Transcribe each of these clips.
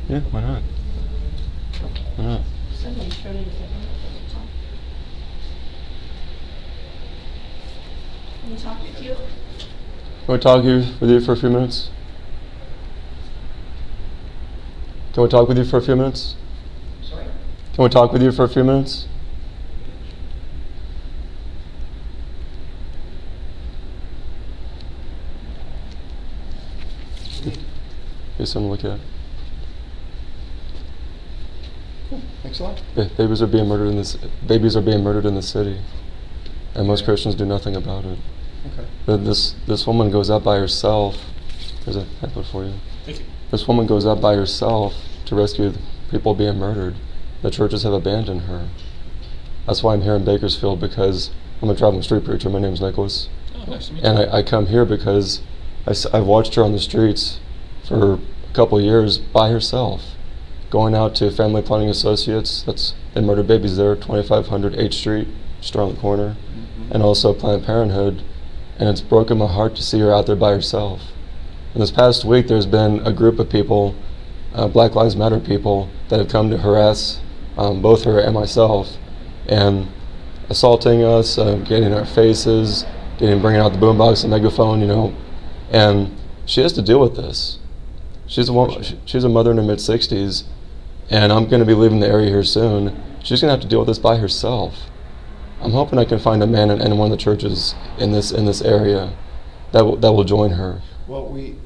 Yeah, why not? Why not? Somebody's trying to get Can we talk with you? Can we talk with you for a few minutes? Can we talk with you for a few minutes? Sorry? Can we talk with you for a few minutes? Here's something to look at. Cool. Thanks a lot. Babies are being murdered in this. Babies are being murdered in the city, and most Christians do nothing about it. Okay. But this woman goes out by herself. There's a pamphlet for you. Thank you. This woman goes out by herself to rescue people being murdered. The churches have abandoned her. That's why I'm here in Bakersfield, because I'm a traveling street preacher. My name's Nicholas. Oh, nice to meet you. And I come here because I've watched her on the streets for a couple of years by herself, going out to Family Planning Associates. They murdered babies there, 2500 H Street, just around the corner, and also Planned Parenthood. And it's broken my heart to see her out there by herself. And this past week, there's been a group of people, Black Lives Matter people, that have come to harass both her and myself, and assaulting us, getting in our faces, bringing out the boombox and megaphone, and she has to deal with this. She's a mother in her mid-60s, and I'm going to be leaving the area here soon. She's going to have to deal with this by herself. I'm hoping I can find a man in one of the churches in this area that will join her. Well, we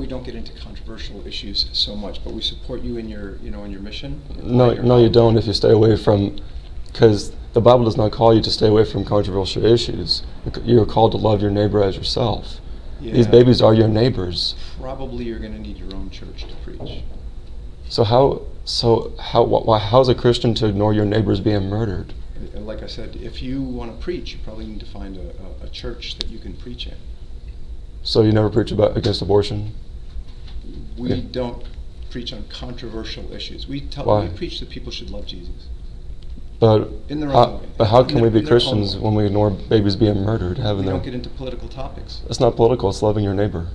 don't get into controversial issues so much, but we support you in your mission. No, you don't. If you stay away from, because the Bible does not call you to stay away from controversial issues. You're called to love your neighbor as yourself. Yeah. These babies are your neighbors. Probably you're going to need your own church to preach. So how's a Christian to ignore your neighbors being murdered? And like I said, if you want to preach, you probably need to find a church that you can preach in. So you never preach against abortion? We don't preach on controversial issues. We preach that people should love Jesus. But in their own way. But how can we be Christians when we ignore babies being murdered? We don't get into political topics. It's not political. It's loving your neighbor.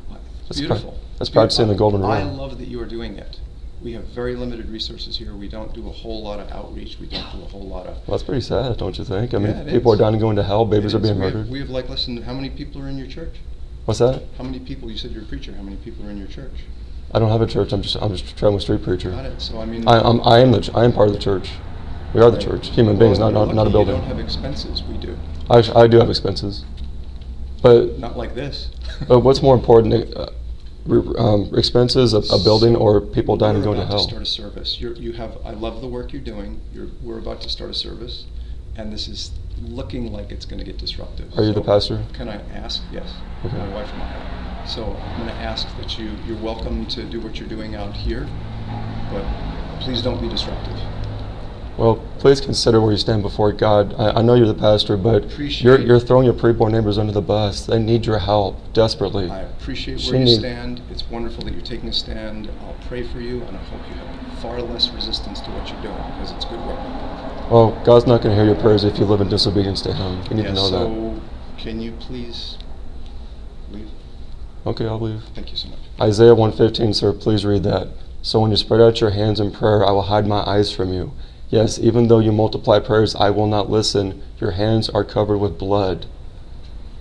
It's beautiful. That's practicing the golden rule. I love that you are doing it. We have very limited resources here. We don't do a whole lot of outreach. We don't do a whole lot of... Well, that's pretty sad, don't you think? I mean, Yeah, people are dying and going to hell. Babies are being murdered. We have less than... How many people are in your church? What's that? How many people? You said you're a preacher. How many people are in your church? I don't have a church. I'm just a traveling street preacher. Got it. So I mean... I am part of the church. We are the church. Human beings, not a building. You don't have expenses. We do. I do have expenses, but not like this. But what's more important? Expenses, a building, or people dying and going to hell? We're about to start a service. I love the work you're doing. We're about to start a service, and this is looking like it's going to get disruptive. Are you the pastor? Can I ask? Yes. Okay. My wife and I. So I'm going to ask that you're welcome to do what you're doing out here, but please don't be disruptive. Well, please consider where you stand before God. I know you're the pastor, but you're throwing your preborn neighbors under the bus. They need your help desperately. I appreciate where you stand. It's wonderful that you're taking a stand. I'll pray for you, and I hope you have far less resistance to what you're doing, because it's good work. Well, God's not going to hear your prayers if you live in disobedience to Him. You need to know that. So can you please leave? Okay, I'll leave. Thank you so much. Isaiah 1:15, sir, please read that. So when you spread out your hands in prayer, I will hide my eyes from you. Yes, even though you multiply prayers, I will not listen. Your hands are covered with blood.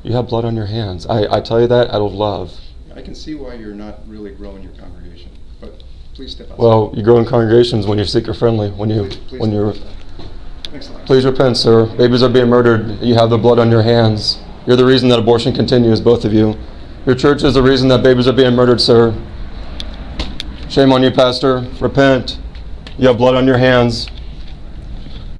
You have blood on your hands. I tell you that out of love. I can see why you're not really growing your congregation, but please step outside. Well, you grow in congregations when you're seeker-friendly, Please repent, sir. Babies are being murdered. You have the blood on your hands. You're the reason that abortion continues, both of you. Your church is the reason that babies are being murdered, sir. Shame on you, pastor. Repent. You have blood on your hands.